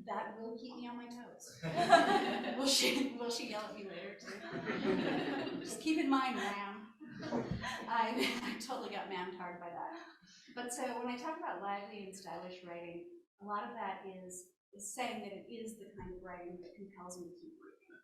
that will keep me on my toes. Will she yell at me later too? Just keep in mind, ma'am. I totally got maned-hard by that. But so when I talk about lively and stylish writing, a lot of that is saying that it is the kind of writing that compels me to keep reading.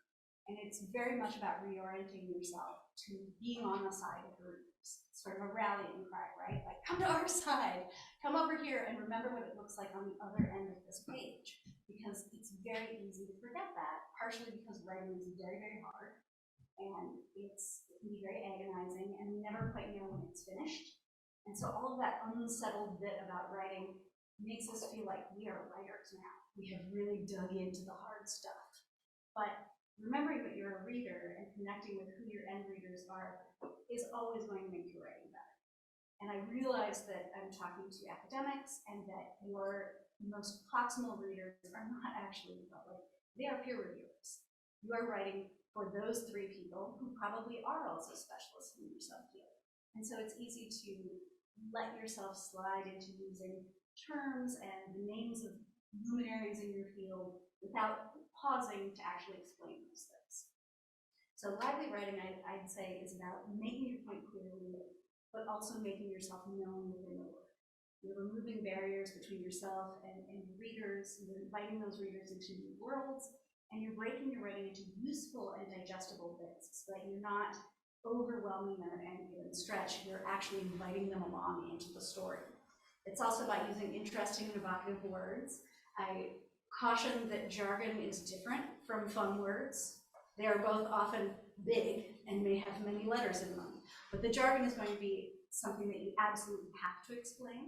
And it's very much about reorienting yourself to being on the side of your readers. Sort of a rallying cry, right? Like, come to our side, come over here and remember what it looks like on the other end of this page. Because it's very easy to forget that, partially because writing is very, very hard. And it can be very agonizing, and we never quite know when it's finished. And so all of that unsettled bit about writing makes us feel like we are writers now. We have really dug into the hard stuff. But remembering that you're a reader and connecting with who your end readers are is always going to make your writing better. And I realize that I'm talking to academics and that your most proximal readers are not actually the public. They are peer reviewers. You are writing for those 3 people who probably are also specialists in your subfield. And so it's easy to let yourself slide into using terms and the names of luminaries in your field without pausing to actually explain those things. So lively writing, I'd say, is about making your point clearly, but also making yourself known within the work. You're removing barriers between yourself and readers. You're inviting those readers into new worlds, and you're breaking your writing into useful and digestible bits so that you're not overwhelming them at any given stretch. You're actually inviting them along into the story. It's also about using interesting and evocative words. I caution that jargon is different from fun words. They are both often big and may have many letters in them. But the jargon is going to be something that you absolutely have to explain.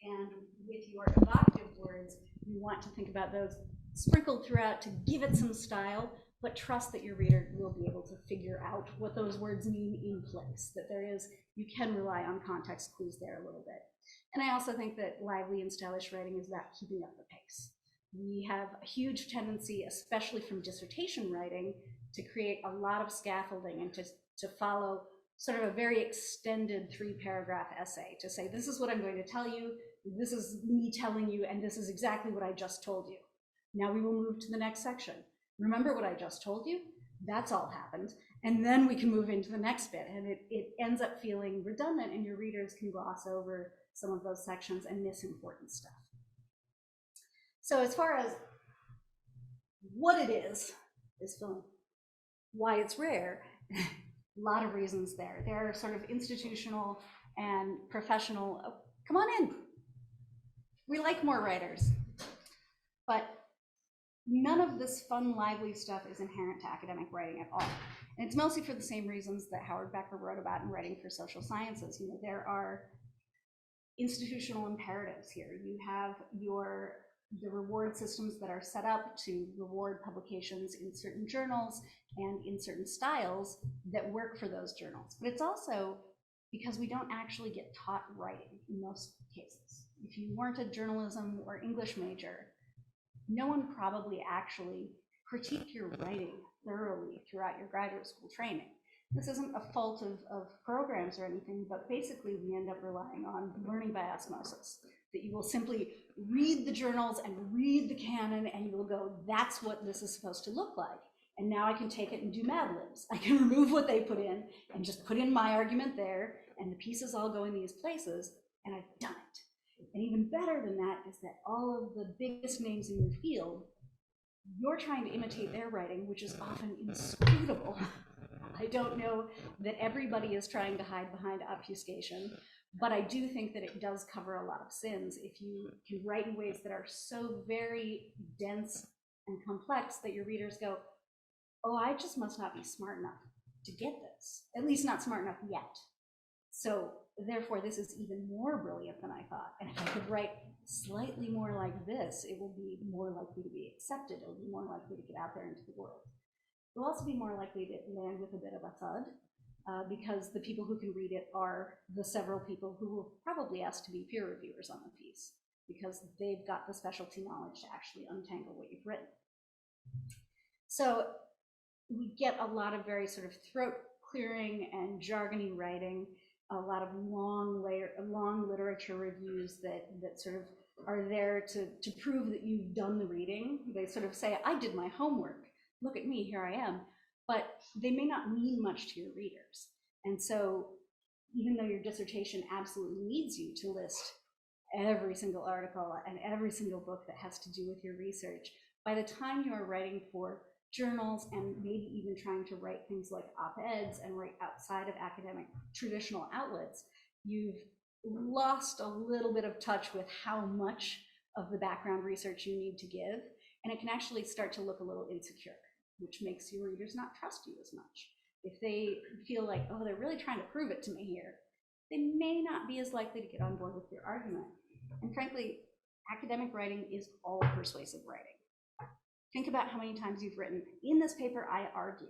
And with your evocative words, you want to think about those sprinkled throughout to give it some style, but trust that your reader will be able to figure out what those words mean in place, that you can rely on context clues there a little bit. And I also think that lively and stylish writing is about keeping up the pace. We have a huge tendency, especially from dissertation writing, to create a lot of scaffolding and to follow sort of a very extended 3-paragraph essay to say, this is what I'm going to tell you, this is me telling you, and this is exactly what I just told you. Now we will move to the next section. Remember what I just told you? That's all happened. And then we can move into the next bit. And it ends up feeling redundant, and your readers can gloss over some of those sections and miss important stuff. So as far as what it is, this film, why it's rare, a lot of reasons there. There are sort of institutional and professional, oh, come on in. We like more writers. But none of this fun, lively stuff is inherent to academic writing at all. And it's mostly for the same reasons that Howard Becker wrote about in writing for social sciences. You know, there are institutional imperatives here. You have the reward systems that are set up to reward publications in certain journals and in certain styles that work for those journals. But it's also because we don't actually get taught writing in most cases. If you weren't a journalism or English major, no one probably actually critiqued your writing thoroughly throughout your graduate school training. This isn't a fault of programs or anything, but basically we end up relying on learning by osmosis, that you will simply read the journals and read the canon and you will go, that's what this is supposed to look like. And now I can take it and do Mad Libs. I can remove what they put in and just put in my argument there, and the pieces all go in these places, and I've done it. And even better than that is that all of the biggest names in your field, you're trying to imitate their writing, which is often inscrutable. I don't know that everybody is trying to hide behind obfuscation, but I do think that it does cover a lot of sins if you can write in ways that are so very dense and complex that your readers go, oh, I just must not be smart enough to get this, at least not smart enough yet. So therefore, this is even more brilliant than I thought. And if I could write slightly more like this, it will be more likely to be accepted. It will be more likely to get out there into the world. It will also be more likely to land with a bit of a thud, because the people who can read it are the several people who will probably ask to be peer reviewers on the piece, because they've got the specialty knowledge to actually untangle what you've written. So we get a lot of very sort of throat clearing and jargony writing, a lot of long literature reviews that sort of are there to prove that you've done the reading. They sort of say, I did my homework, look at me, here I am. But they may not mean much to your readers. And so even though your dissertation absolutely needs you to list every single article and every single book that has to do with your research, by the time you are writing for journals and maybe even trying to write things like op-eds and write outside of academic traditional outlets, you've lost a little bit of touch with how much of the background research you need to give, and it can actually start to look a little insecure, which makes your readers not trust you as much. If they feel like, oh, they're really trying to prove it to me here, they may not be as likely to get on board with your argument. And frankly, academic writing is all persuasive writing. Think about how many times you've written, in this paper, I argue.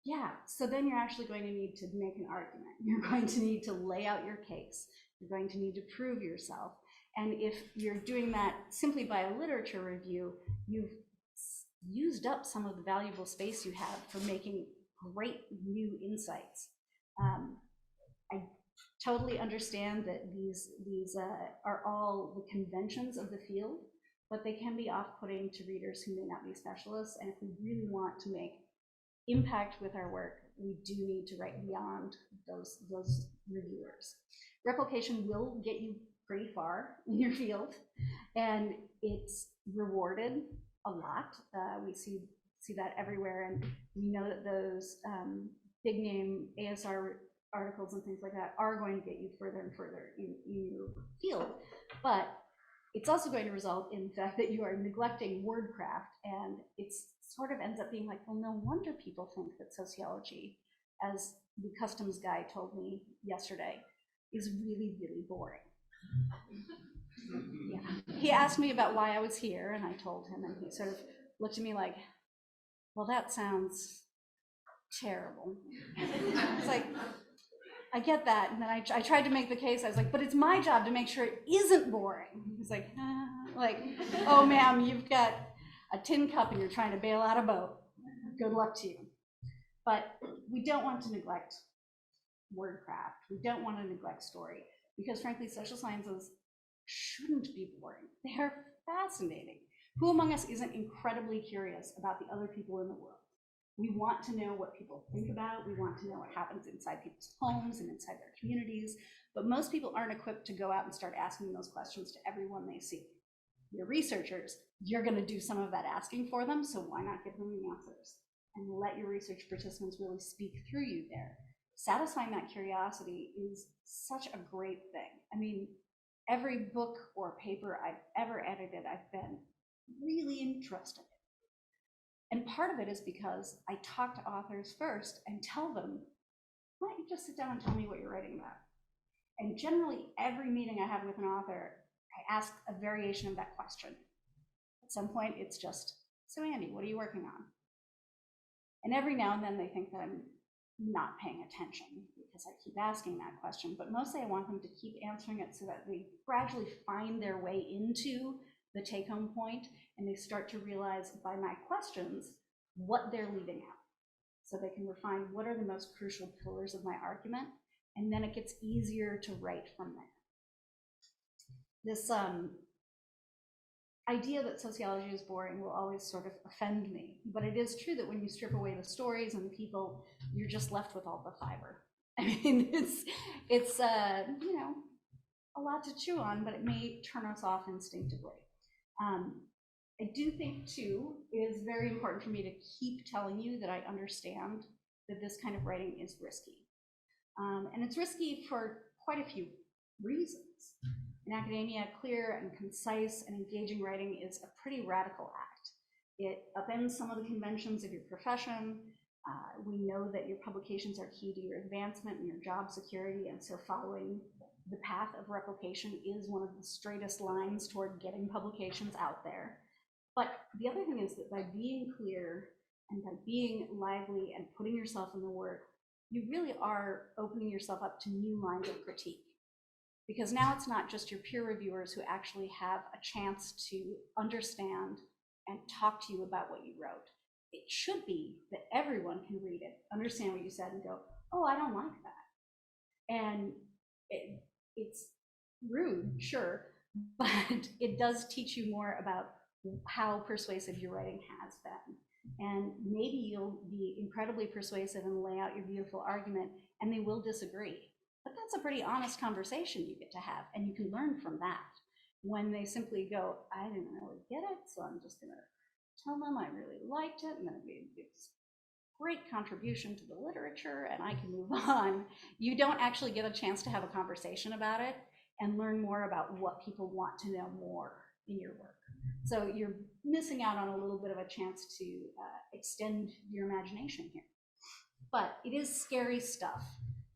Yeah, so then you're actually going to need to make an argument. You're going to need to lay out your case. You're going to need to prove yourself. And if you're doing that simply by a literature review, you've used up some of the valuable space you have for making great new insights. I totally understand that these are all the conventions of the field, but they can be off-putting to readers who may not be specialists. And if we really want to make impact with our work, we do need to write beyond those reviewers. Replication will get you pretty far in your field, and it's rewarded a lot. We see that everywhere, and we know that those big name ASR articles and things like that are going to get you further and further in your field. But it's also going to result in the fact that you are neglecting wordcraft, and it's sort of ends up being like, well, no wonder people think that sociology, as the customs guy told me yesterday, is really, really boring. Yeah. He asked me about why I was here, and I told him, and he sort of looked at me like, well, that sounds terrible. It's like, I get that. And then I tried to make the case. I was like, but it's my job to make sure it isn't boring. He's like, oh, ma'am, you've got a tin cup and you're trying to bail out a boat. Good luck to you. But we don't want to neglect wordcraft. We don't want to neglect story, because frankly, social sciences shouldn't be boring. They are fascinating. Who among us isn't incredibly curious about the other people in the world? We want to know what people think about. We want to know what happens inside people's homes and inside their communities. But most people aren't equipped to go out and start asking those questions to everyone they see. You're researchers. You're going to do some of that asking for them, so why not give them the answers? And let your research participants really speak through you there. Satisfying that curiosity is such a great thing. I mean, every book or paper I've ever edited, I've been really interested in. And part of it is because I talk to authors first and tell them, why don't you just sit down and tell me what you're writing about? And generally, every meeting I have with an author, I ask a variation of that question. At some point, it's just, so Andy, what are you working on? And every now and then they think that I'm not paying attention because I keep asking that question, but mostly I want them to keep answering it so that they gradually find their way into the take-home point, and they start to realize by my questions what they're leaving out, so they can refine what are the most crucial pillars of my argument, and then it gets easier to write from there. This idea that sociology is boring will always sort of offend me, but it is true that when you strip away the stories and the people, you're just left with all the fiber. I mean, it's you know, a lot to chew on, but it may turn us off instinctively. I do think, too, it is very important for me to keep telling you that I understand that this kind of writing is risky. And it's risky for quite a few reasons. In academia, clear and concise and engaging writing is a pretty radical act. It upends some of the conventions of your profession. We know that your publications are key to your advancement and your job security, and so following the path of replication is one of the straightest lines toward getting publications out there. But the other thing is that by being clear and by being lively and putting yourself in the work, you really are opening yourself up to new lines of critique. Because now it's not just your peer reviewers who actually have a chance to understand and talk to you about what you wrote. It should be that everyone can read it, understand what you said, and go, oh, I don't like that. And it's rude, sure, but it does teach you more about how persuasive your writing has been. And maybe you'll be incredibly persuasive and lay out your beautiful argument, and they will disagree. But that's a pretty honest conversation you get to have, and you can learn from that. When they simply go, I didn't really get it, so I'm just going to tell them I really liked it, and then it'd be a great contribution to the literature, and I can move on. You don't actually get a chance to have a conversation about it and learn more about what people want to know more in your work. So you're missing out on a little bit of a chance to extend your imagination here. But it is scary stuff.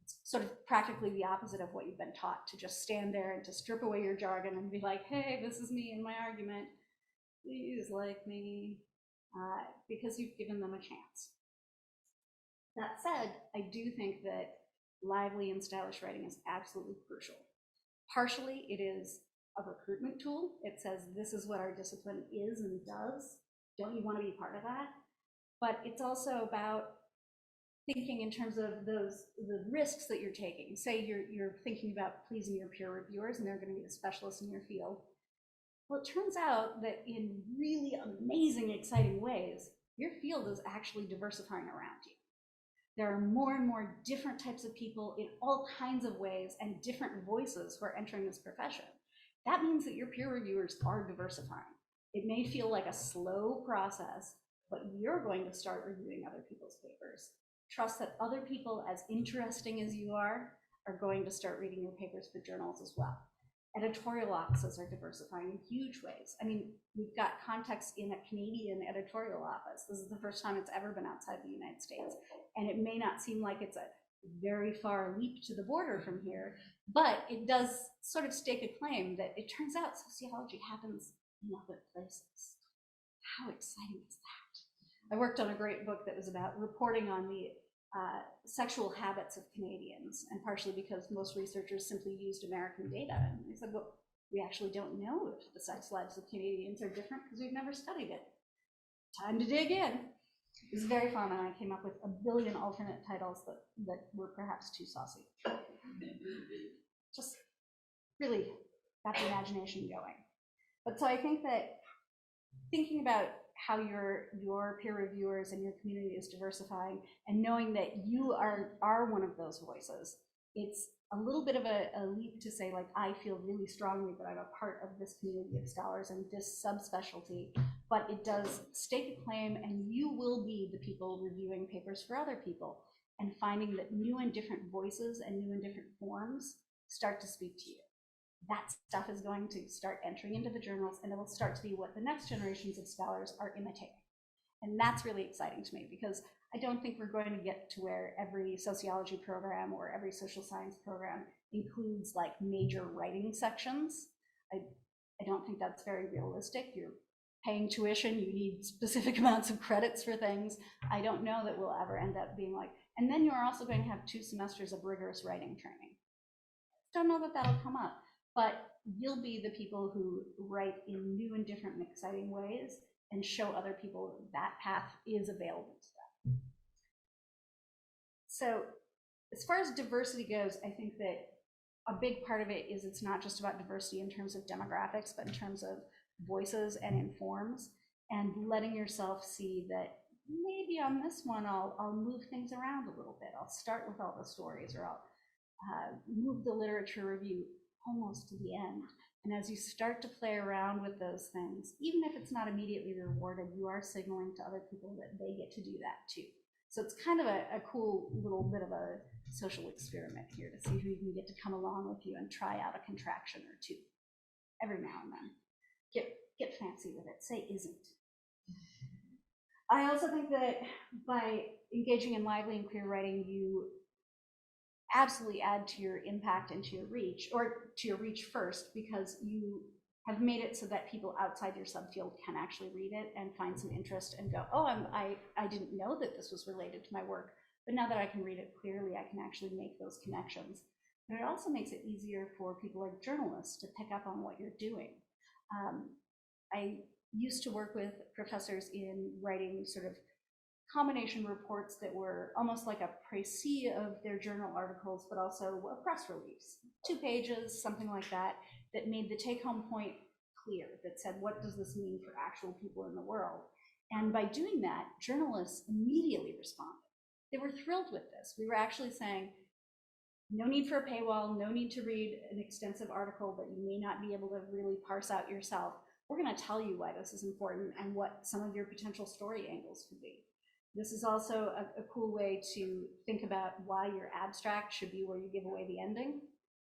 It's sort of practically the opposite of what you've been taught, to just stand there and to strip away your jargon and be like, hey, this is me and my argument. Please like me, because you've given them a chance. That said, I do think that lively and stylish writing is absolutely crucial. Partially, it is a recruitment tool. It says, this is what our discipline is and does. Don't you want to be part of that? But it's also about thinking in terms of the risks that you're taking. Say you're thinking about pleasing your peer reviewers, and they're going to be the specialists in your field. Well, it turns out that in really amazing, exciting ways, your field is actually diversifying around you. There are more and more different types of people in all kinds of ways and different voices who are entering this profession. That means that your peer reviewers are diversifying. It may feel like a slow process, but you're going to start reviewing other people's papers. Trust that other people, as interesting as you are going to start reading your papers for journals as well. Editorial offices are diversifying in huge ways. I mean, we've got contacts in a Canadian editorial office. This is the first time it's ever been outside the United States. And it may not seem like it's a very far leap to the border from here, but it does sort of stake a claim that it turns out sociology happens in other places. How exciting is that? I worked on a great book that was about reporting on the sexual habits of Canadians, and partially because most researchers simply used American data. And they said, well, we actually don't know if the sex lives of Canadians are different because we've never studied it. Time to dig in. It was very fun, and I came up with a billion alternate titles that were perhaps too saucy. Just really got the imagination going. But so I think that thinking about how your peer reviewers and your community is diversifying, and knowing that you are one of those voices, it's a little bit of a leap to say, like, I feel really strongly that I'm a part of this community of scholars and this subspecialty, but it does stake a claim, and you will be the people reviewing papers for other people and finding that new and different voices and new and different forms start to speak to you. That stuff is going to start entering into the journals, and it will start to be what the next generations of scholars are imitating. And that's really exciting to me, because I don't think we're going to get to where every sociology program or every social science program includes like major writing sections. I don't think that's very realistic. You're paying tuition, you need specific amounts of credits for things. I don't know that we'll ever end up being like, and then you're also going to have 2 semesters of rigorous writing training. Don't know that that'll come up, but you'll be the people who write in new and different and exciting ways and show other people that path is available to them. So as far as diversity goes, I think that a big part of it is it's not just about diversity in terms of demographics, but in terms of voices and in forms, and letting yourself see that maybe on this one I'll move things around a little bit. I'll start with all the stories, or I'll move the literature review almost to the end. And as you start to play around with those things, even if it's not immediately rewarded, you are signaling to other people that they get to do that too. So it's kind of a cool little bit of a social experiment here to see who you can get to come along with you and try out a contraction or two every now and then. Get fancy with it. Say isn't. I also think that by engaging in lively and queer writing, you absolutely add to your impact and to your reach, or to your reach first, because you have made it so that people outside your subfield can actually read it and find some interest and go, oh, I didn't know that this was related to my work, but now that I can read it clearly, I can actually make those connections. But it also makes it easier for people like journalists to pick up on what you're doing. I used to work with professors in writing sort of combination reports that were almost like a précis of their journal articles, but also a press release, 2 pages, something like that. that made the take-home point clear, that said, what does this mean for actual people in the world? And by doing that, journalists immediately responded. They were thrilled with this. We were actually saying, no need for a paywall, no need to read an extensive article that you may not be able to really parse out yourself. We're going to tell you why this is important and what some of your potential story angles could be. This is also a cool way to think about why your abstract should be where you give away the ending.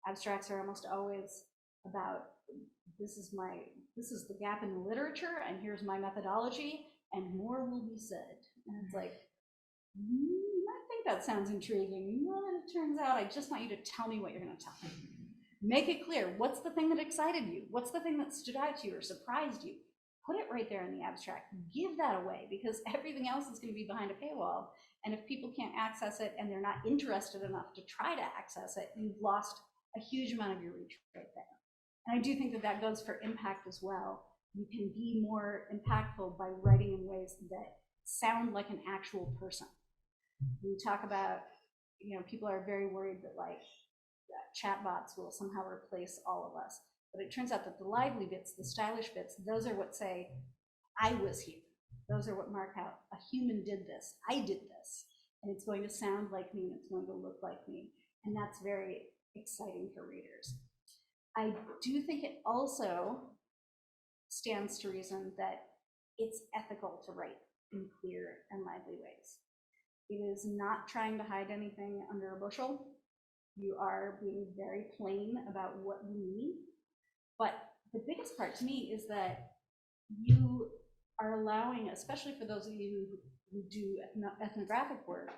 Abstracts are almost always about, this is the gap in the literature, and here's my methodology, and more will be said. And it's like, you might think that sounds intriguing. Well, it turns out I just want you to tell me what you're going to tell me. Make it clear. What's the thing that excited you? What's the thing that stood out to you or surprised you? Put it right there in the abstract. Give that away, because everything else is going to be behind a paywall. And if people can't access it and they're not interested enough to try to access it, you've lost a huge amount of your reach right there. And I do think that that goes for impact as well. You can be more impactful by writing in ways that sound like an actual person. We talk about, people are very worried that chatbots will somehow replace all of us. But it turns out that the lively bits, the stylish bits, those are what say, I was here. Those are what mark out, a human did this, I did this. And it's going to sound like me, and it's going to look like me. And that's very exciting for readers. I do think it also stands to reason that it's ethical to write in clear and lively ways. It is not trying to hide anything under a bushel. You are being very plain about what you mean. But the biggest part to me is that you are allowing, especially for those of you who do ethnographic work,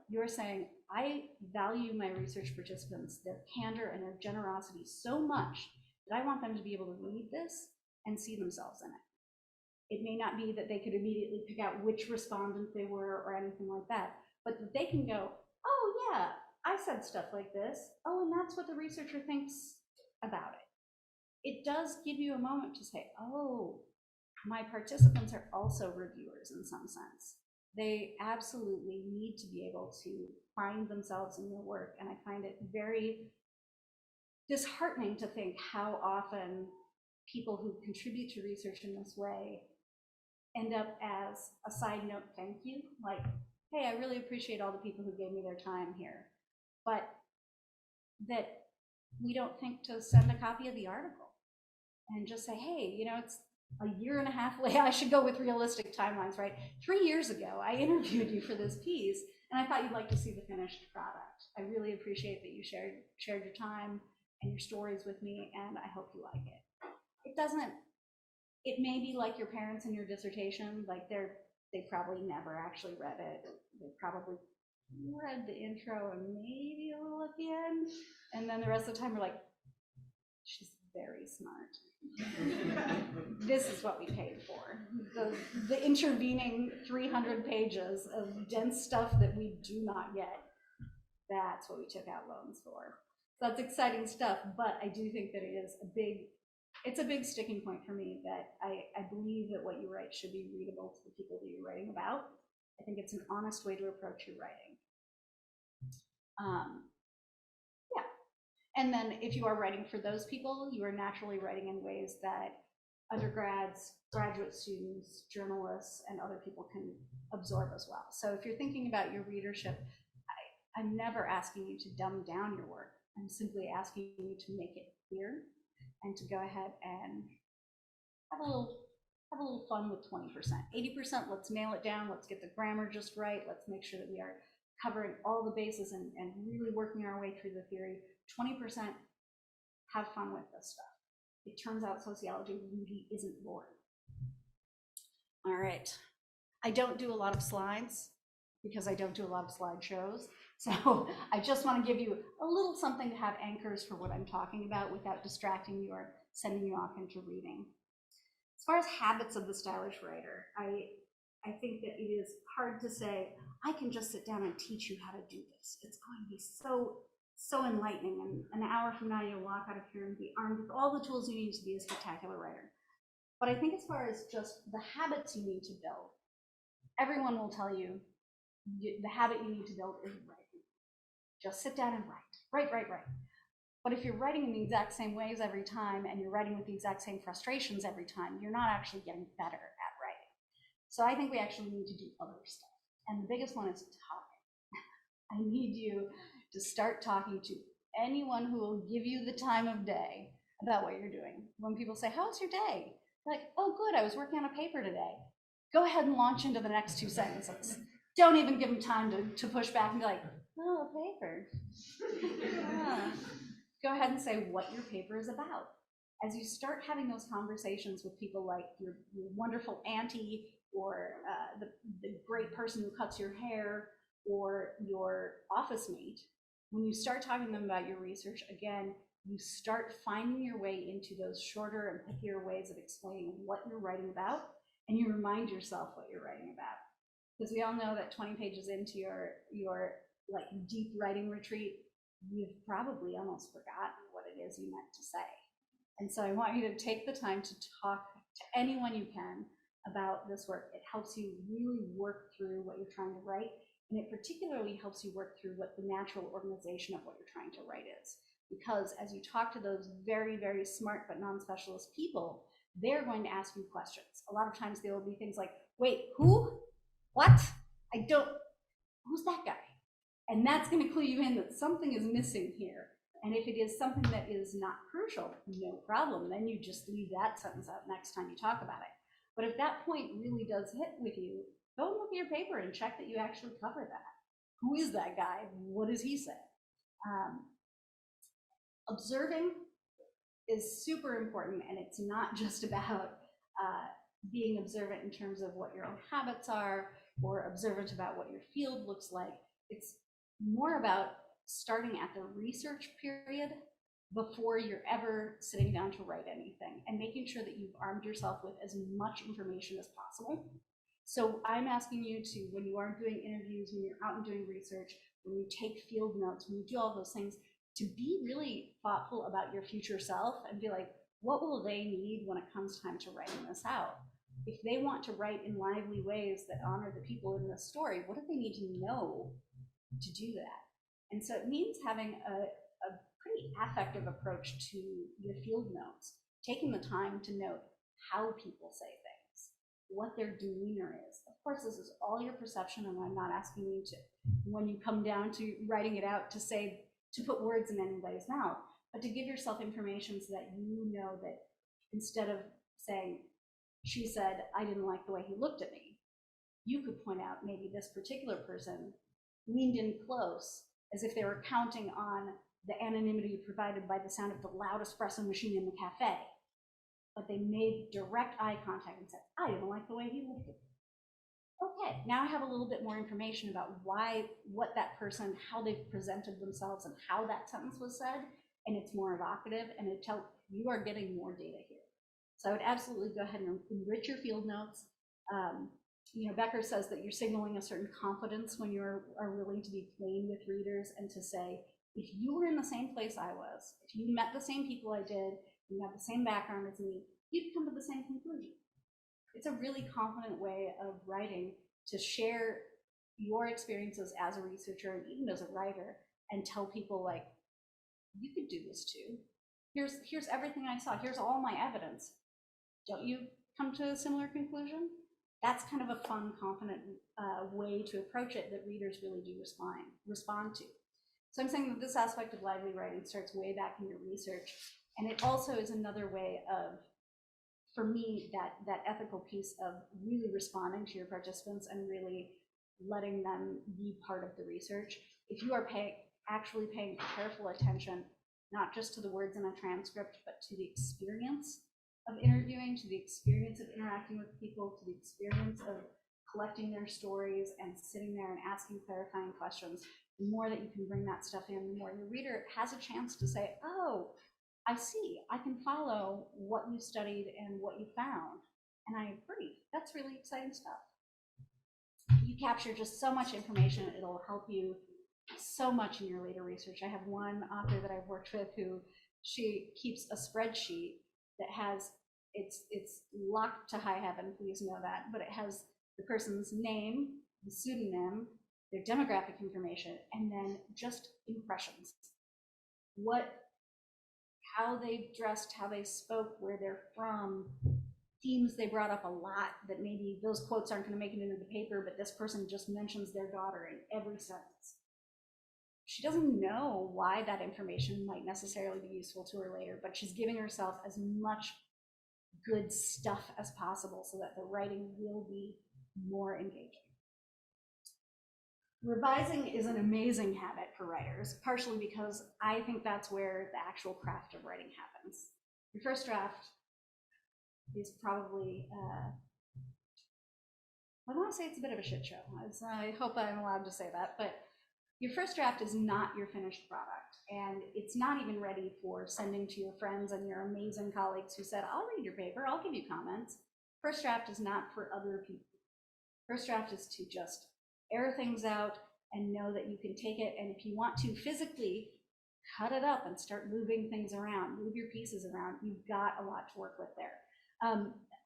you're saying, I value my research participants, their candor and their generosity so much that I want them to be able to read this and see themselves in it. It may not be that they could immediately pick out which respondent they were or anything like that, but that they can go, oh yeah, I said stuff like this. Oh, and that's what the researcher thinks about it. It does give you a moment to say, oh, my participants are also reviewers in some sense. They absolutely need to be able to find themselves in your work. And I find it very disheartening to think how often people who contribute to research in this way end up as a side note, thank you. Like, hey, I really appreciate all the people who gave me their time here. But that we don't think to send a copy of the article and just say, hey, it's a year and a half late. I should go with realistic timelines, right? 3 years ago, I interviewed you for this piece, and I thought you'd like to see the finished product. I really appreciate that you shared your time and your stories with me, and I hope you like it. It may be like your parents in your dissertation, like they probably never actually read it. They probably read the intro and maybe a little at the end, and then the rest of the time we're like, she's very smart. This is what we paid for. The intervening 300 pages of dense stuff that we do not get, that's what we took out loans for. So that's exciting stuff, but I do think that it's a big sticking point for me that I believe that what you write should be readable to the people that you're writing about. I think it's an honest way to approach your writing. Yeah. And then if you are writing for those people, you are naturally writing in ways that undergrads, graduate students, journalists, and other people can absorb as well. So if you're thinking about your readership, I'm never asking you to dumb down your work. I'm simply asking you to make it clear and to go ahead and have a little fun with 20%. 80%, let's nail it down. Let's get the grammar just right. Let's make sure that we are covering all the bases and really working our way through the theory. 20%, have fun with this stuff. It turns out sociology really isn't boring. All right. I don't do a lot of slides because I don't do a lot of slideshows. So I just want to give you a little something to have anchors for what I'm talking about without distracting you or sending you off into reading. As far as habits of the stylish writer, I think that it is hard to say, I can just sit down and teach you how to do this. It's going to be so enlightening, and an hour from now you'll walk out of here and be armed with all the tools you need to be a spectacular writer. But I think as far as just the habits you need to build, everyone will tell you the habit you need to build is writing. Just sit down and write. Write. But if you're writing in the exact same ways every time and you're writing with the exact same frustrations every time, you're not actually getting better at writing. So I think we actually need to do other stuff. And the biggest one is talking. I need you to start talking to anyone who will give you the time of day about what you're doing. When people say, "How was your day?" Like, "Oh, good, I was working on a paper today." Go ahead and launch into the next 2 sentences. Don't even give them time to push back and be like, "Oh, a paper." Yeah. Go ahead and say what your paper is about. As you start having those conversations with people like your wonderful auntie, or the great person who cuts your hair, or your office mate, when you start talking to them about your research, again, you start finding your way into those shorter and pickier ways of explaining what you're writing about, and you remind yourself what you're writing about. Because we all know that 20 pages into your like deep writing retreat, you've probably almost forgotten what it is you meant to say. And so I want you to take the time to talk to anyone you can about this work. It helps you really work through what you're trying to write, and it particularly helps you work through what the natural organization of what you're trying to write is. Because as you talk to those very, very smart but non-specialist people, they're going to ask you questions. A lot of times there will be things like, "Wait, who? What? Who's that guy?" And that's going to clue you in that something is missing here. And if it is something that is not crucial, no problem. Then you just leave that sentence out next time you talk about it. But if that point really does hit with you, go and look at your paper and check that you actually cover that. Who is that guy? What does he say? Observing is super important, and it's not just about being observant in terms of what your own habits are, or observant about what your field looks like. It's more about starting at the research period before you're ever sitting down to write anything, and making sure that you've armed yourself with as much information as possible. So I'm asking you to, when you are doing interviews, when you're out and doing research, when you take field notes, when you do all those things, to be really thoughtful about your future self and be like, what will they need when it comes time to writing this out? If they want to write in lively ways that honor the people in this story, what do they need to know to do that? And so it means having a pretty affective approach to your field notes, taking the time to note how people say things, what their demeanor is. Of course, this is all your perception, and I'm not asking you to, when you come down to writing it out, to put words in anybody's mouth, but to give yourself information so that you know that instead of saying, "She said I didn't like the way he looked at me," you could point out maybe this particular person leaned in close as if they were counting on the anonymity provided by the sound of the loud espresso machine in the cafe. But they made direct eye contact and said, "I didn't like the way he looked at me." Okay, now I have a little bit more information about what that person, how they've presented themselves, and how that sentence was said, and it's more evocative, and you are getting more data here. So I would absolutely go ahead and enrich your field notes. Becker says that you're signaling a certain confidence when you are willing to be plain with readers and to say, if you were in the same place I was, if you met the same people I did, you have the same background as me, you'd come to the same conclusion. It's a really confident way of writing to share your experiences as a researcher and even as a writer, and tell people, like, you could do this too. Here's everything I saw. Here's all my evidence. Don't you come to a similar conclusion? That's kind of a fun, confident way to approach it that readers really do respond to. So I'm saying that this aspect of lively writing starts way back in your research, and it also is another way of, for me, that ethical piece of really responding to your participants and really letting them be part of the research. If you are actually paying careful attention, not just to the words in a transcript, but to the experience of interviewing, to the experience of interacting with people, to the experience of collecting their stories and sitting there and asking clarifying questions, the more that you can bring that stuff in, the more your reader has a chance to say, "Oh, I see, I can follow what you studied and what you found, and I agree. That's really exciting stuff." You capture just so much information, it'll help you so much in your later research. I have one author that I've worked with who, she keeps a spreadsheet that has, it's locked to high heaven, please know that, but it has the person's name, the pseudonym, their demographic information, and then just impressions. What how they dressed, how they spoke, where they're from, themes they brought up a lot that maybe those quotes aren't going to make it into the paper, but this person just mentions their daughter in every sentence. She doesn't know why that information might necessarily be useful to her later, but she's giving herself as much good stuff as possible so that the writing will be more engaging. Revising is an amazing habit for writers, partially because I think that's where the actual craft of writing happens. Your first draft is probably, I want to say it's a bit of a shit show. I hope I'm allowed to say that, but your first draft is not your finished product, and it's not even ready for sending to your friends and your amazing colleagues who said, I'll read your paper, I'll give you comments. First draft is not for other people. First draft is to just air things out and know that you can take it, and if you want to physically cut it up and start moving things around, move your pieces around, you've got a lot to work with there.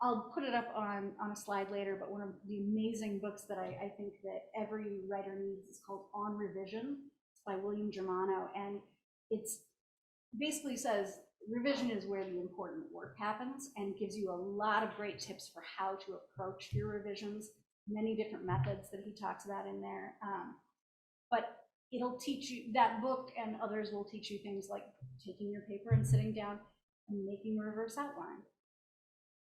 I'll put it up on a slide later, but one of the amazing books that I think that every writer needs is called On Revision. It's by William Germano, and it's basically says revision is where the important work happens, and gives you a lot of great tips for how to approach your revisions, many different methods that he talks about in there. But it'll teach you, that book and others will teach you things like taking your paper and sitting down and making a reverse outline.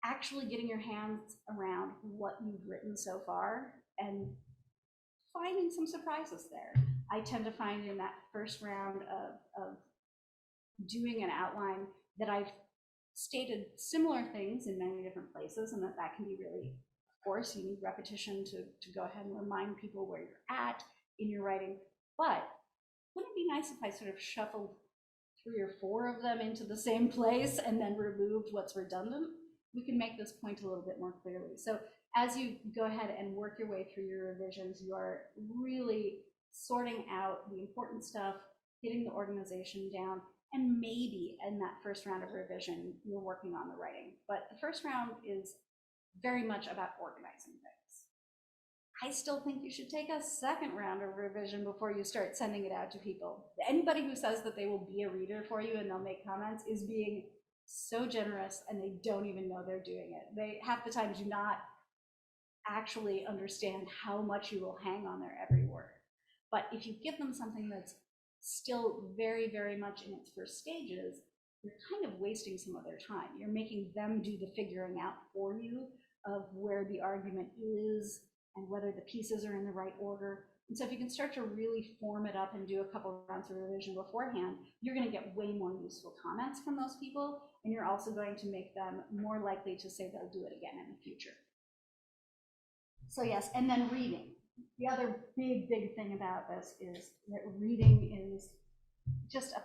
Actually getting your hands around what you've written so far and finding some surprises there. I tend to find in that first round of doing an outline that I've stated similar things in many different places, and that can be really, of course, you need repetition to go ahead and remind people where you're at in your writing, but wouldn't it be nice if I sort of shuffled 3 or 4 of them into the same place and then removed what's redundant? We can make this point a little bit more clearly. So as you go ahead and work your way through your revisions, you are really sorting out the important stuff, getting the organization down, and maybe in that first round of revision, you're working on the writing. But the first round is very much about organizing things. I still think you should take a second round of revision before you start sending it out to people. Anybody who says that they will be a reader for you and they'll make comments is being so generous, and they don't even know they're doing it. They half the time do not actually understand how much you will hang on their every word. But if you give them something that's still very, very much in its first stages, you're kind of wasting some of their time. You're making them do the figuring out for you of where the argument is and whether the pieces are in the right order. And so if you can start to really form it up and do a couple of rounds of revision beforehand, you're going to get way more useful comments from those people, and you're also going to make them more likely to say they'll do it again in the future. So yes, and then reading. The other big thing about this is that reading is just a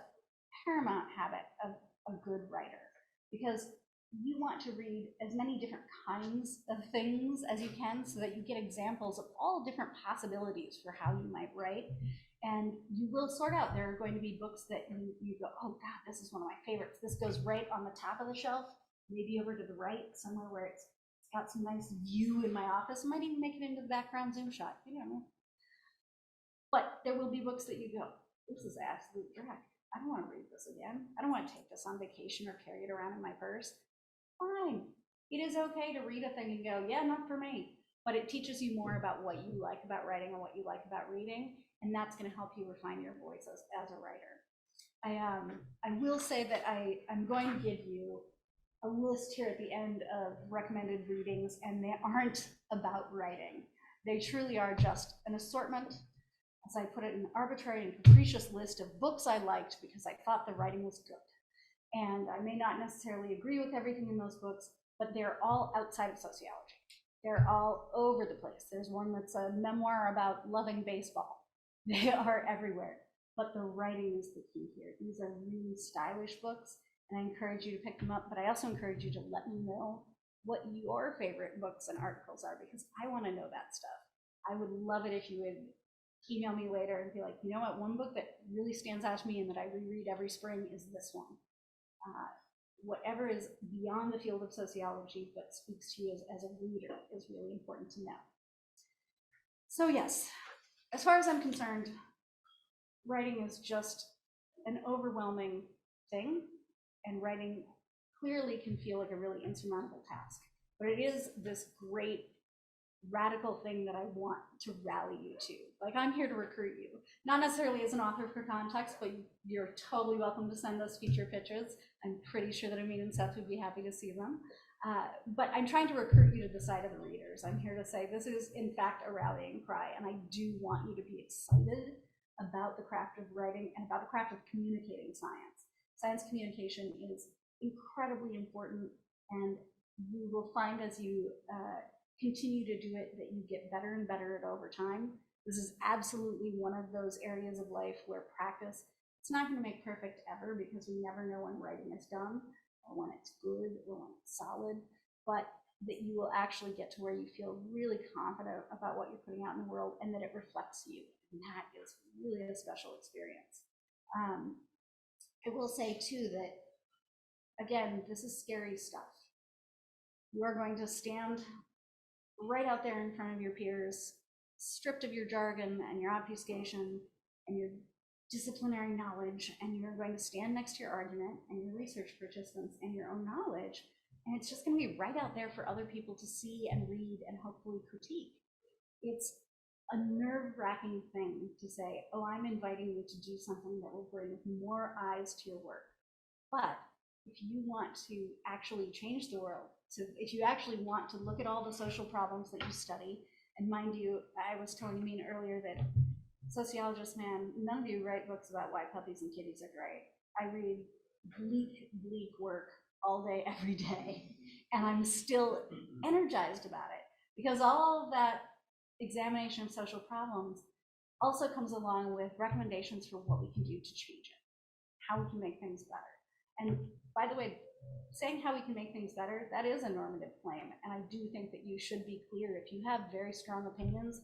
paramount habit of a good writer, because you want to read as many different kinds of things as you can so that you get examples of all different possibilities for how you might write. And you will sort out, there are going to be books that you go, oh God, this is one of my favorites. This goes right on the top of the shelf, maybe over to the right, somewhere where it's got some nice view in my office. It might even make it into the background zoom shot, you know. But there will be books that you go, this is absolute drag. I don't want to read this again. I don't want to take this on vacation or carry it around in my purse. Fine. It is okay to read a thing and go, yeah, not for me. But it teaches you more about what you like about writing and what you like about reading, and that's going to help you refine your voice as a writer. I will say that I'm going to give you a list here at the end of recommended readings, and they aren't about writing. They truly are just an assortment, as I put it, an arbitrary and capricious list of books I liked because I thought the writing was good. And I may not necessarily agree with everything in those books, but they're all outside of sociology. They're all over the place. There's one that's a memoir about loving baseball. They are everywhere. But the writing is the key here. These are really stylish books, and I encourage you to pick them up, but I also encourage you to let me know what your favorite books and articles are, because I want to know that stuff. I would love it if you would email me later and be like, you know what, one book that really stands out to me and that I reread every spring is this one. Whatever is beyond the field of sociology but speaks to you as a reader is really important to know. So yes, as far as I'm concerned, writing is just an overwhelming thing. and writing clearly can feel like a really insurmountable task. But it is this great radical thing that I want to rally you to. Like, I'm here to recruit you, not necessarily as an author for context, but you're totally welcome to send us feature pitches. I'm pretty sure that Amin and Seth would be happy to see them. But I'm trying to recruit you to the side of the readers. I'm here to say this is, in fact, a rallying cry, and I do want you to be excited about the craft of writing and about the craft of communicating science. Science communication is incredibly important, and you will find as you continue to do it that you get better and better at it over time. This is absolutely one of those areas of life where practice, it's not going to make perfect ever, because we never know when writing is done or when it's good or when it's solid, but that you will actually get to where you feel really confident about what you're putting out in the world and that it reflects you. And that is really a special experience. I will say too that, again, this is scary stuff. You are going to stand right out there in front of your peers, stripped of your jargon and your obfuscation and your disciplinary knowledge, and you're going to stand next to your argument and your research participants and your own knowledge, and it's just going to be right out there for other people to see and read and hopefully critique. It's a nerve-wracking thing to say, oh, I'm inviting you to do something that will bring more eyes to your work. But if you want to actually change the world, so if you actually want to look at all the social problems that you study, and mind you, I was telling Amin earlier that sociologists, man, none of you write books about why puppies and kitties are great. I read bleak work all day, every day, and I'm still energized about it, because all of that examination of social problems also comes along with recommendations for what we can do to change it, how we can make things better. And by the way, saying how we can make things better, that is a normative claim, and I do think that you should be clear. If you have very strong opinions,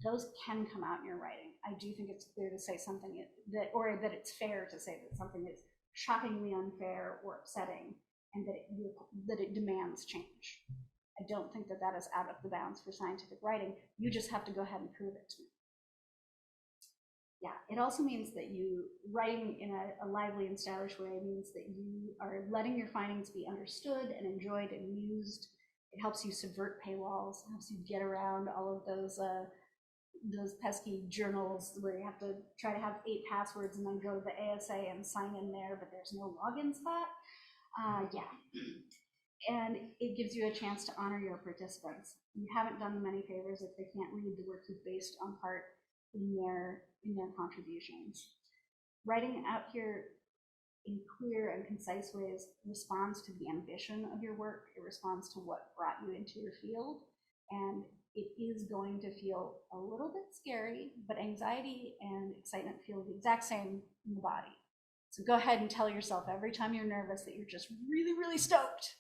those can come out in your writing. I do think it's clear to say something that, or that it's fair to say that something is shockingly unfair or upsetting, and that it demands change. I don't think that that is out of the bounds for scientific writing. You just have to go ahead and prove it to me. Yeah, it also means that you, writing in a lively and stylish way means that you are letting your findings be understood and enjoyed and used. It helps you subvert paywalls, it helps you get around all of those pesky journals where you have to try to have 8 passwords and then go to the ASA and sign in there, but there's no login spot. Yeah. And it gives you a chance to honor your participants. You haven't done them any favors if they can't read the work you've based on part in their contributions. Writing out here in clear and concise ways responds to the ambition of your work. It responds to what brought you into your field. And it is going to feel a little bit scary, but anxiety and excitement feel the exact same in the body. So go ahead and tell yourself every time you're nervous that you're just really, really stoked.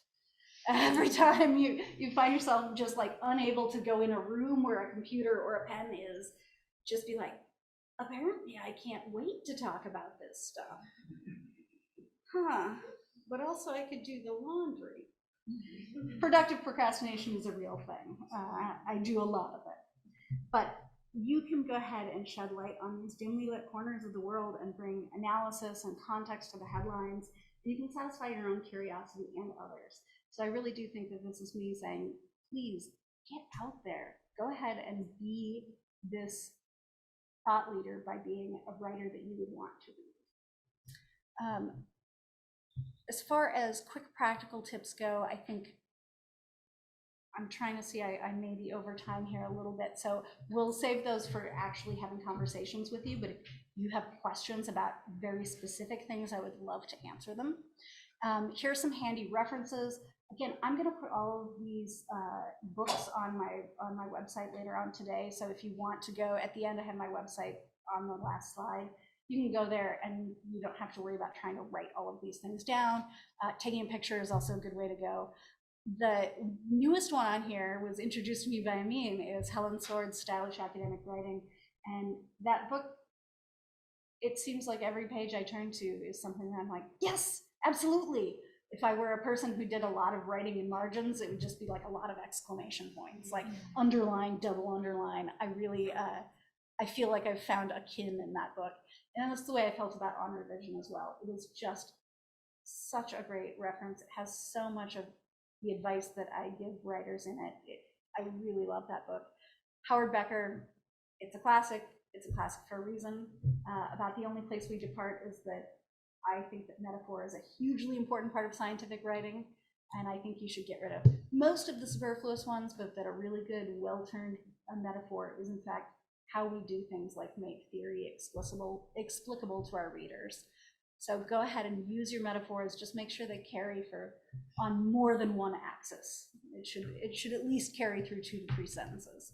Every time you find yourself just like unable to go in a room where a computer or a pen is, just be like, apparently I can't wait to talk about this stuff. Huh, but also I could do the laundry. Productive procrastination is a real thing. I do a lot of it. But you can go ahead and shed light on these dimly lit corners of the world and bring analysis and context to the headlines. And you can satisfy your own curiosity and others. So I really do think that this is me saying, please get out there. Go ahead and be this thought leader by being a writer that you would want to read. As far as quick practical tips go, I think I'm trying to see, I may be over time here a little bit, so we'll save those for actually having conversations with you, but if you have questions about very specific things, I would love to answer them. Here are some handy references. Again, I'm going to put all of these books on my website later on today, so if you want to go, at the end I have my website on the last slide. You can go there and you don't have to worry about trying to write all of these things down. Taking a picture is also a good way to go. The newest one on here was introduced to me by Amin, is Helen Sword's Stylish Academic Writing. And that book, it seems like every page I turn to is something that I'm like, yes, absolutely. If I were a person who did a lot of writing in margins, it would just be like a lot of exclamation points, like underline, double underline. I really, I feel like I've found a kin in that book. And that's the way I felt about On Revision as well. It was just such a great reference. It has so much of the advice that I give writers in it. I really love that book. Howard Becker, it's a classic. It's a classic for a reason. About the only place we depart is that I think that metaphor is a hugely important part of scientific writing, and I think you should get rid of most of the superfluous ones, but that a really good, well-turned metaphor is in fact how we do things like make theory explicable to our readers. So go ahead and use your metaphors. Just make sure they carry on more than one axis. It should at least carry through 2 to 3 sentences.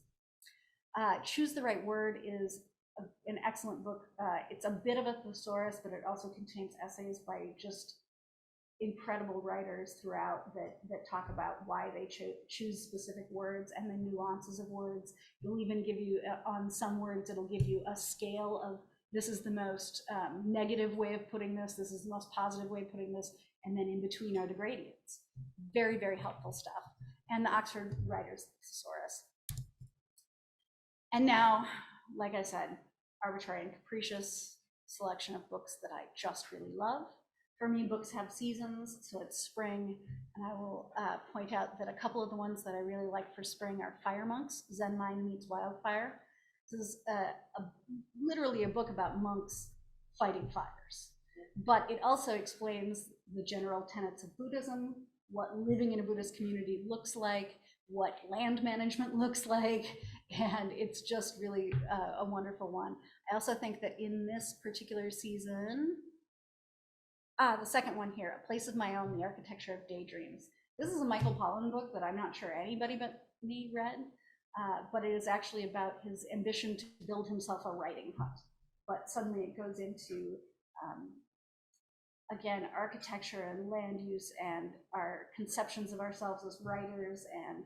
Choose the Right Word is an excellent book. It's a bit of a thesaurus, but it also contains essays by just incredible writers throughout that talk about why they choose specific words and the nuances of words. It'll even give you, on some words, it'll give you a scale of this is the most negative way of putting this is the most positive way of putting this, and then in between are the gradients. Very, very helpful stuff. And the Oxford Writers Thesaurus. And now, like I said, arbitrary and capricious selection of books that I just really love. For me, books have seasons, so it's spring, and I will point out that a couple of the ones that I really like for spring are Fire Monks, Zen Mind Meets Wildfire. This is literally a book about monks fighting fires, but it also explains the general tenets of Buddhism, what living in a Buddhist community looks like, what land management looks like, and it's just really a wonderful one. I also think that in this particular season, the second one here, A Place of My Own, The Architecture of Daydreams. This is a Michael Pollan book that I'm not sure anybody but me read, but it is actually about his ambition to build himself a writing hut. But suddenly it goes into, again, architecture and land use and our conceptions of ourselves as writers and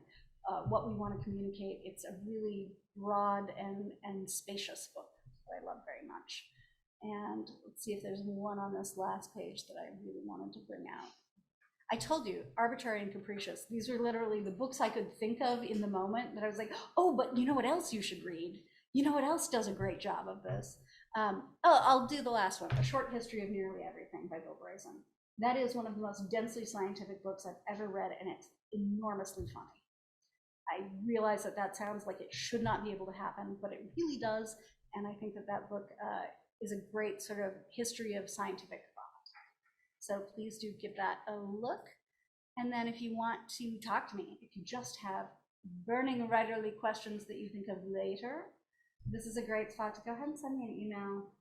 what we want to communicate. It's a really broad and spacious book that I love very much. And let's see if there's one on this last page that I really wanted to bring out. I told you, arbitrary and capricious. These are literally the books I could think of in the moment that I was like, oh, but you know what else you should read? You know what else does a great job of this? I'll do the last one, A Short History of Nearly Everything by Bill Bryson. That is one of the most densely scientific books I've ever read, and it's enormously funny. I realize that sounds like it should not be able to happen, but it really does, and I think that book is a great sort of history of scientific thought. So please do give that a look. And then if you want to talk to me, if you just have burning writerly questions that you think of later, this is a great spot to go ahead and send me an email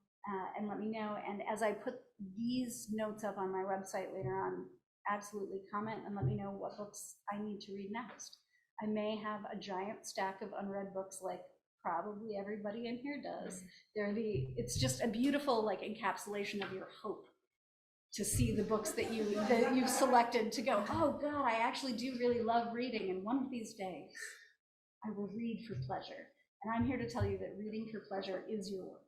and let me know. And as I put these notes up on my website later on, absolutely comment and let me know what books I need to read next. I may have a giant stack of unread books like probably everybody in here does. It's just a beautiful like encapsulation of your hope to see the books that you've selected to go, oh God, I actually do really love reading, and one of these days I will read for pleasure. And I'm here to tell you that reading for pleasure is your work.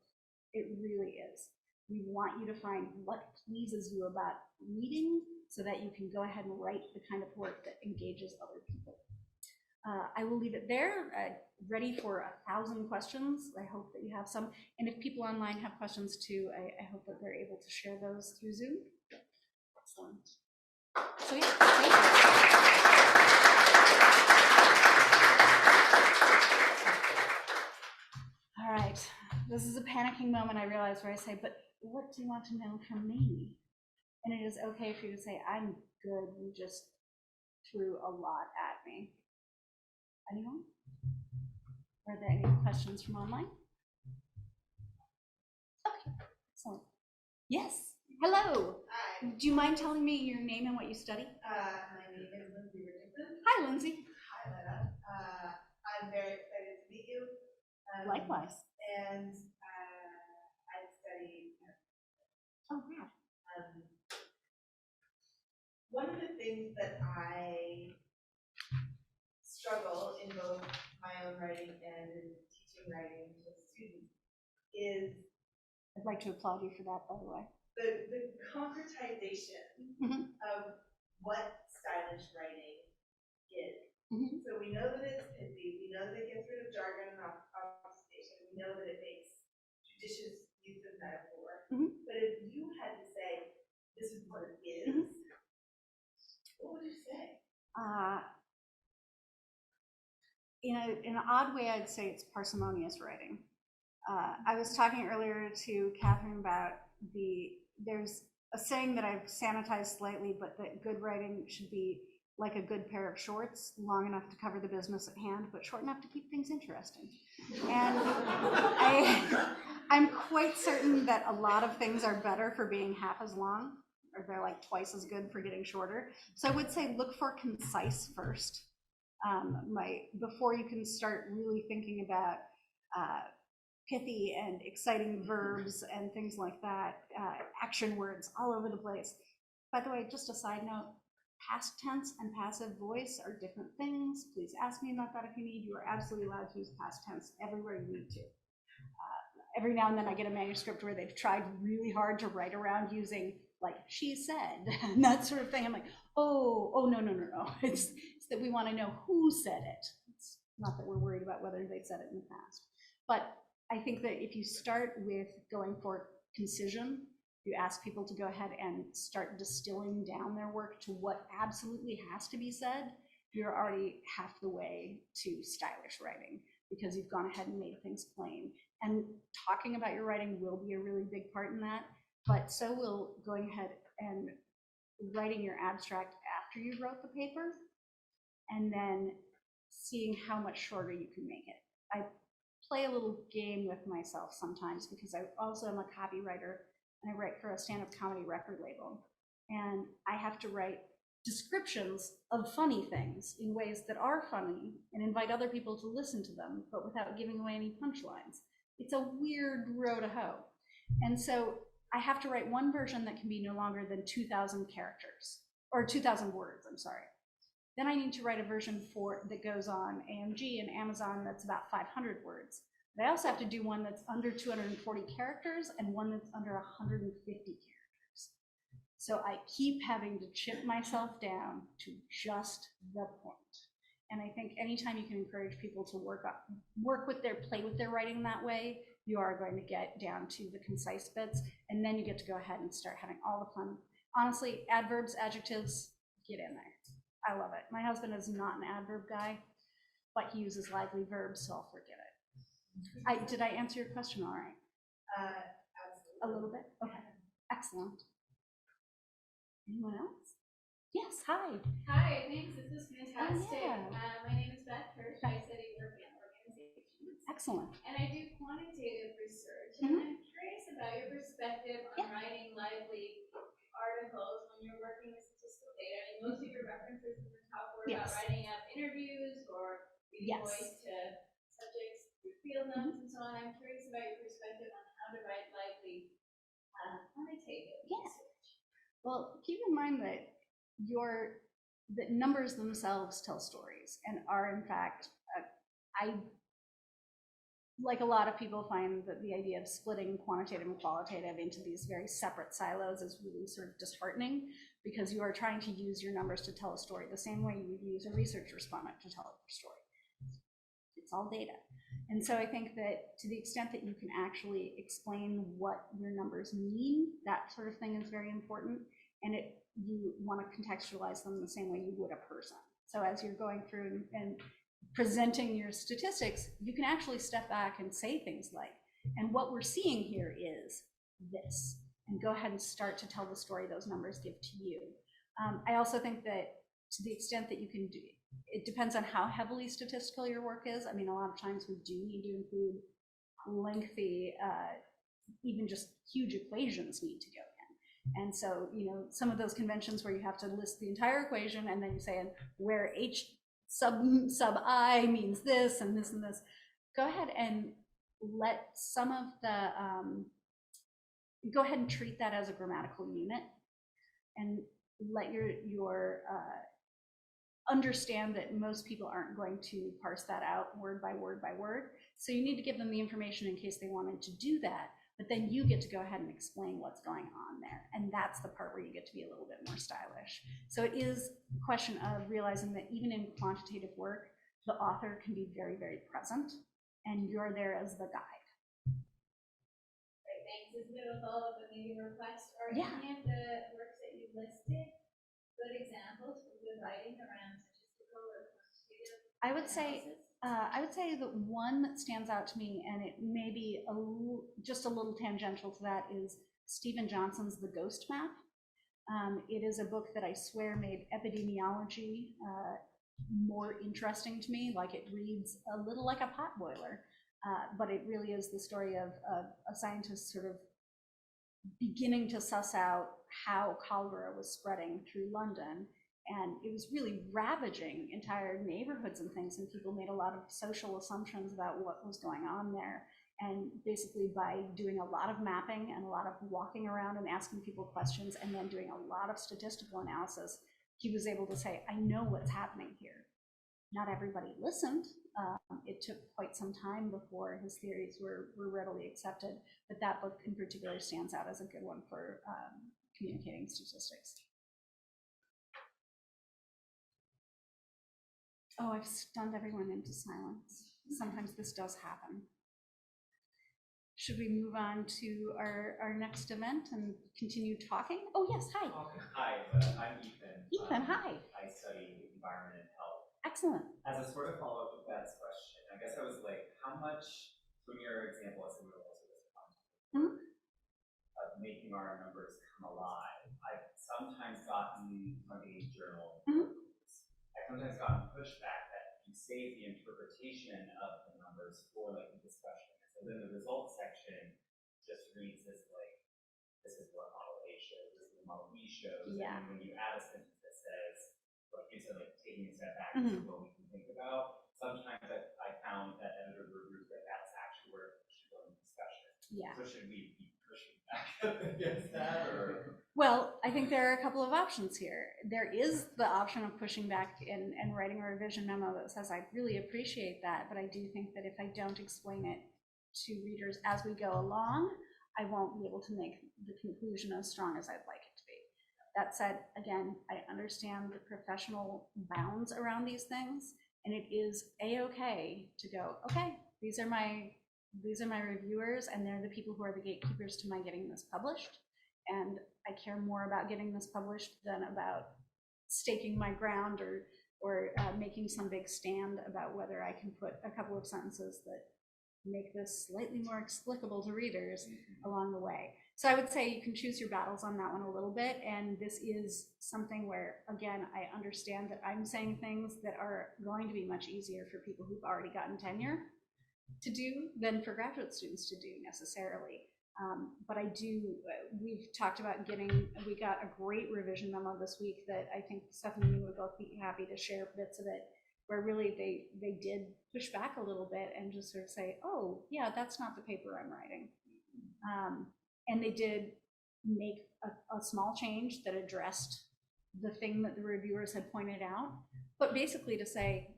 It really is. We want you to find what pleases you about reading so that you can go ahead and write the kind of work that engages other people. I will leave it there, ready for 1,000 questions. I hope that you have some. And if people online have questions too, I hope that they're able to share those through Zoom. Excellent. So yeah, thank you. All right, this is a panicking moment I realize where I say, but what do you want to know from me? And it is okay for you to say, I'm good, you just threw a lot at me. Anyone? Are there any questions from online? Okay, excellent. Yes, hello. Hi. Do you mind telling me your name and what you study? My name is Lindsay Richardson. Hi, Lindsay. Hi, Letta. I'm very excited to meet you. Likewise. And I study. Oh, yeah. One of the things that I struggle in both my own writing and in teaching writing to students is. I'd like to applaud you for that, by the way. The concretization of what stylish writing is. So we know that it's pithy, we know that it gets rid of jargon and obfuscation, we know that it makes judicious use of metaphor. But if you had to say, this is what it is, In an odd way, I'd say it's parsimonious writing. I was talking earlier to Catherine about there's a saying that I've sanitized slightly, but that good writing should be like a good pair of shorts, long enough to cover the business at hand, but short enough to keep things interesting. And I'm quite certain that a lot of things are better for being half as long, or they're like twice as good for getting shorter. So I would say look for concise first. Before you can start really thinking about pithy and exciting verbs and things like that, action words all over the place. By the way, just a side note, past tense and passive voice are different things. Please ask me about that if you need. You are absolutely allowed to use past tense everywhere you need to. Every now and then I get a manuscript where they've tried really hard to write around using like she said and that sort of thing. I'm like, oh no. It's that we want to know who said it. It's not that we're worried about whether they said it in the past. But I think that if you start with going for concision, you ask people to go ahead and start distilling down their work to what absolutely has to be said, you're already half the way to stylish writing, because you've gone ahead and made things plain. And talking about your writing will be a really big part in that, but so will going ahead and writing your abstract after you wrote the paper, and then seeing how much shorter you can make it. I play a little game with myself sometimes, because I also am a copywriter and I write for a stand-up comedy record label. And I have to write descriptions of funny things in ways that are funny and invite other people to listen to them, but without giving away any punchlines. It's a weird row to hoe. And so I have to write one version that can be no longer than 2,000 characters, or 2,000 words, I'm sorry. Then I need to write a version that goes on AMG and Amazon that's about 500 words. But I also have to do one that's under 240 characters and one that's under 150 characters. So I keep having to chip myself down to just the point. And I think anytime you can encourage people to play with their writing that way, you are going to get down to the concise bits, and then you get to go ahead and start having all the fun. Honestly, adverbs, adjectives, get in there. I love it. My husband is not an adverb guy, but he uses lively verbs, so I'll forget it. Did I answer your question all right? Absolutely. A little bit? Okay. Excellent. Anyone else? Yes, hi. Hi, thanks. This is fantastic. Oh, yeah. My name is Beth Hirsch. I study work in organizations. Excellent. And I do quantitative research. And I'm curious about your perspective on writing lively articles when you're working with statistical data. I mean, most of your references in the talk were about writing up interviews or giving voice to subjects through field notes and so on. I'm curious about your perspective on how to write lively quantitative research. Well, keep in mind that that numbers themselves tell stories and are, in fact, I, like a lot of people, find that the idea of splitting quantitative and qualitative into these very separate silos is really sort of disheartening, because you are trying to use your numbers to tell a story the same way you would use a research respondent to tell a story. It's all data. And so I think that to the extent that you can actually explain what your numbers mean, that sort of thing is very important. And you want to contextualize them the same way you would a person. So as you're going through and presenting your statistics, you can actually step back and say things like, and what we're seeing here is this, and go ahead and start to tell the story those numbers give to you. I also think that to the extent that you can do, it depends on how heavily statistical your work is. I mean, a lot of times we do need to include lengthy, even just huge equations need to go in. And so, some of those conventions where you have to list the entire equation and then you say where H sub I means this and this and this, go ahead and let some of the, go ahead and treat that as a grammatical unit, and let your understand that most people aren't going to parse that out word by word by word. So you need to give them the information in case they wanted to do that, but then you get to go ahead and explain what's going on there. And that's the part where you get to be a little bit more stylish. So it is a question of realizing that even in quantitative work, the author can be very, very present, and you're there as the guide. Great, thanks. This is a bit of a follow-up, but maybe a request. Are any of the works that you listed good examples for good writing around statistical or quantitative I would say the one that stands out to me, and it may be just a little tangential to that, is Stephen Johnson's The Ghost Map. It is a book that I swear made epidemiology more interesting to me. Like, it reads a little like a potboiler, but it really is the story of a scientist sort of beginning to suss out how cholera was spreading through London. And it was really ravaging entire neighborhoods and things, and people made a lot of social assumptions about what was going on there. And basically, by doing a lot of mapping and a lot of walking around and asking people questions and then doing a lot of statistical analysis, he was able to say, I know what's happening here. Not everybody listened. It took quite some time before his theories were readily accepted, but that book in particular stands out as a good one for communicating statistics. Oh, I've stunned everyone into silence. Sometimes this does happen. Should we move on to our next event and continue talking? Oh, yes, hi. Hi, I'm Ethan. Ethan, hi. I study environment and health. Excellent. As a sort of follow-up to Beth's question, I guess I was like, how much, from your example as a real of making our numbers come alive, I've sometimes gotten from a journal, I've sometimes gotten pushback that you save the interpretation of the numbers for like the discussion. So then the results section just reads as like, this is what model A shows, this is what model B shows. Yeah. And when you add a sentence that says, like you said, like taking a step back to what we can think about, sometimes I found that editor reviews that that's actually where it should go in discussion. Yeah. So should we be pushing back against that, or? Well, I think there are a couple of options here. There is the option of pushing back and writing a revision memo that says, I really appreciate that, but I do think that if I don't explain it to readers as we go along, I won't be able to make the conclusion as strong as I'd like it to be. That said, again, I understand the professional bounds around these things, and it is a-okay to go, okay, these are my reviewers, and they're the people who are the gatekeepers to my getting this published, and I care more about getting this published than about staking my ground or making some big stand about whether I can put a couple of sentences that make this slightly more explicable to readers along the way. So I would say you can choose your battles on that one a little bit, and this is something where, again, I understand that I'm saying things that are going to be much easier for people who've already gotten tenure to do than for graduate students to do necessarily. But I do, we've talked about we got a great revision memo this week that I think Stephanie and you would both be happy to share bits of it, where really they did push back a little bit and just sort of say, oh, yeah, that's not the paper I'm writing. And they did make a small change that addressed the thing that the reviewers had pointed out, but basically to say,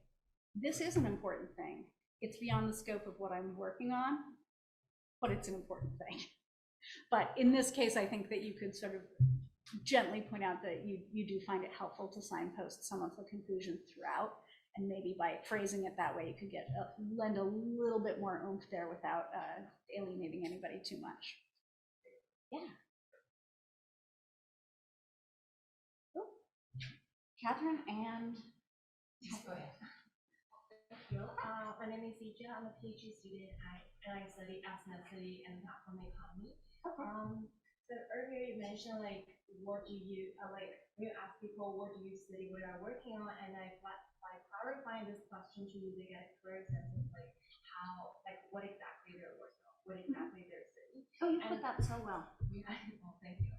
this is an important thing. It's beyond the scope of what I'm working on, but it's an important thing. But in this case, I think that you could sort of gently point out that you do find it helpful to signpost some of the conclusions throughout. And maybe by phrasing it that way, you could lend a little bit more oomph there without alienating anybody too much. Yeah. Oh. Catherine and. Go ahead. My name is Ija. I'm a PhD student and I study ethnicity and platform economy. Okay. So earlier you mentioned like what do you when you ask people what do you study, what are working on, and by clarifying this question to you, they get a clear sense of like how what exactly they're working on, what exactly they're studying. Oh, you put that so well. Yeah, well, thank you.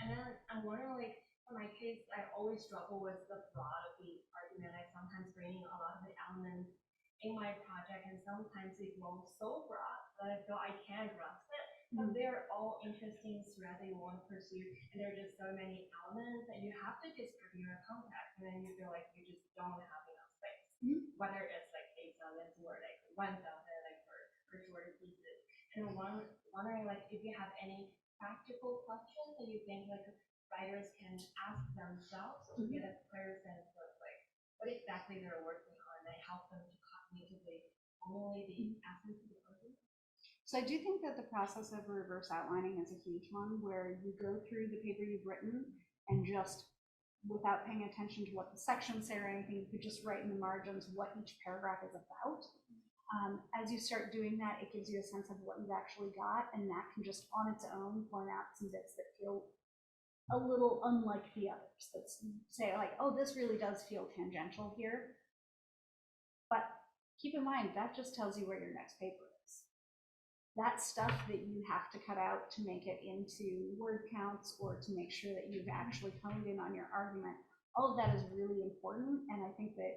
And then I'm wondering, like, for my case, I always struggle with the broad of the argument. I sometimes bring a lot of the elements in my project, and sometimes it goes so broad that I feel I can't grasp it. But they're all interesting threads that you want to pursue, and there are just so many elements that you have to describe your context, and then you feel like you just don't have enough space. Whether it's like 8,000 or like 1,000, like for shorter pieces. And wondering like if you have any practical questions that you think like writers can ask themselves to get a clear sense of like what exactly they're working on and help them to cognitively formulate the essence of the argument. So I do think that the process of reverse outlining is a huge one, where you go through the paper you've written and just without paying attention to what the sections say or anything. You could just write in the margins what each paragraph is about. As you start doing that, it gives you a sense of what you've actually got, and that can just on its own point out some bits that feel a little unlike the others. That say like, oh, this really does feel tangential here. But keep in mind, that just tells you where your next paper is. That stuff that you have to cut out to make it into word counts or to make sure that you've actually honed in on your argument, all of that is really important. And I think that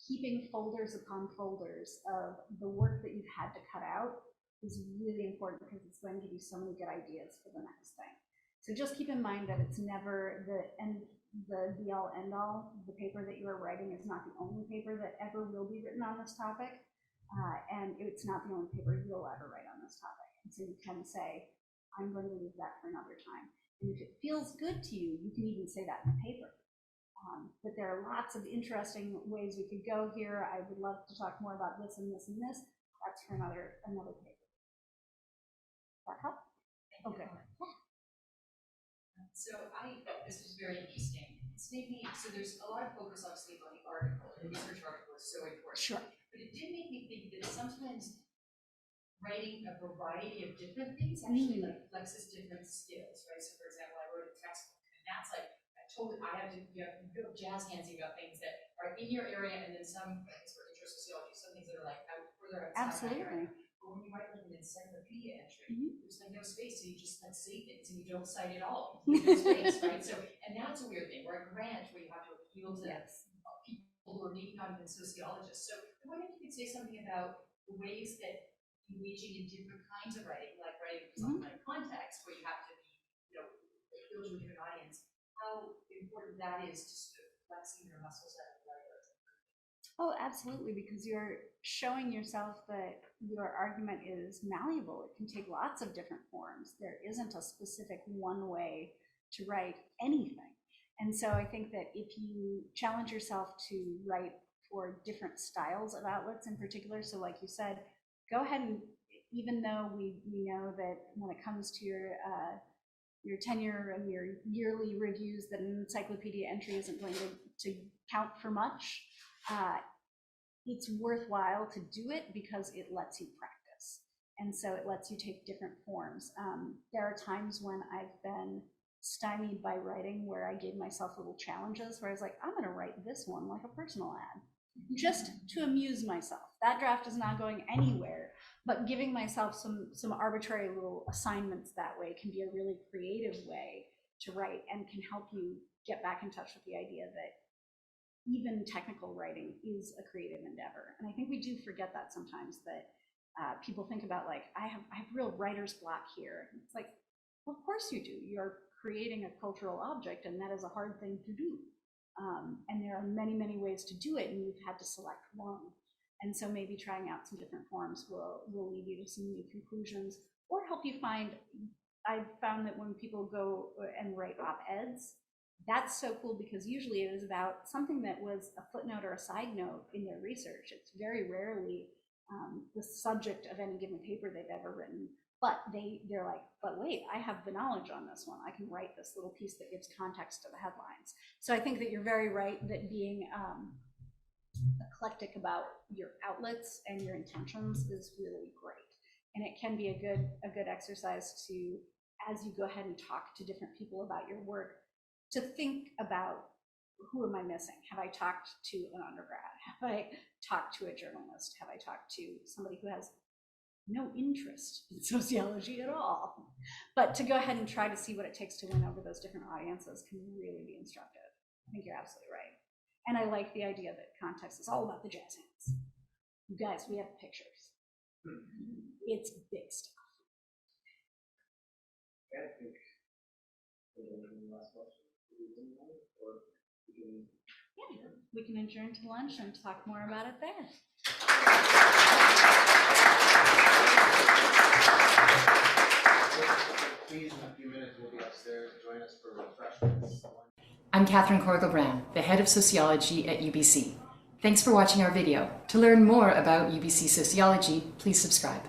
keeping folders upon folders of the work that you've had to cut out is really important because it's going to give you so many good ideas for the next thing. So just keep in mind that it's never the be all end all. The paper that you are writing is not the only paper that ever will be written on this topic. And it's not the only paper you'll ever write on this topic. And so you can say, I'm going to leave that for another time. And if it feels good to you, you can even say that in the paper. But there are lots of interesting ways we could go here. I would love to talk more about this and this and this. That's for another paper. Does that help? Okay. So I thought this was very interesting. It's made me, so there's a lot of focus obviously on the article, the research article is so important. Sure. But it did make me think that sometimes writing a variety of different things actually like flexes different skills, right? So for example, I wrote a textbook, and that's like, I have to, you have jazz hands about things that are in your area, and then some things for intro sociology, some things that are like further outside. Absolutely. But when you write like an encyclopedia entry, there's like no space, so you just like say things and you don't cite it all. There's no space, right? So, and that's a weird thing. Or a grant where you have to appeal to people who are maybe not even sociologists. So I wonder if you could say something about the ways that engaging in different kinds of writing, like writing for something like context, where you have to be, appeal to a different audience, how important that is to sort of flexing your muscles as a writer. Oh, absolutely, because you're showing yourself that your argument is malleable. It can take lots of different forms. There isn't a specific one way to write anything. And so I think that if you challenge yourself to write for different styles of outlets in particular, so like you said, go ahead and, even though we know that when it comes to your tenure and your yearly reviews, that an encyclopedia entry isn't going to count for much, it's worthwhile to do it because it lets you practice. And so it lets you take different forms. There are times when I've been stymied by writing where I gave myself little challenges where I was like, I'm going to write this one like a personal ad, just to amuse myself. That draft is not going anywhere, but giving myself some arbitrary little assignments that way can be a really creative way to write and can help you get back in touch with the idea that even technical writing is a creative endeavor. And I think we do forget that sometimes, that people think about like, I have real writer's block here. It's like, well, of course you do. You're creating a cultural object, and that is a hard thing to do. And there are many, many ways to do it, and you've had to select one. And so maybe trying out some different forms will lead you to some new conclusions, or help you find, I've found that when people go and write op-eds, that's so cool because usually it is about something that was a footnote or a side note in their research. It's very rarely the subject of any given paper they've ever written, but they're like, but wait, I have the knowledge on this one. I can write this little piece that gives context to the headlines. So I think that you're very right that being eclectic about your outlets and your intentions is really great. And it can be a good exercise to, as you go ahead and talk to different people about your work, to think about, who am I missing? Have I talked to an undergrad? Have I talked to a journalist? Have I talked to somebody who has no interest in sociology at all? But to go ahead and try to see what it takes to win over those different audiences can really be instructive. I think you're absolutely right. And I like the idea that context is all about the jazz hands. You guys, we have pictures. It's big stuff. I think last question. Or we can adjourn to lunch and talk more about it there. Please, in a few minutes, we'll be upstairs. Join us for refreshments. I'm Catherine Corrigal-Brown, the head of sociology at UBC. Thanks for watching our video. To learn more about UBC sociology, please subscribe.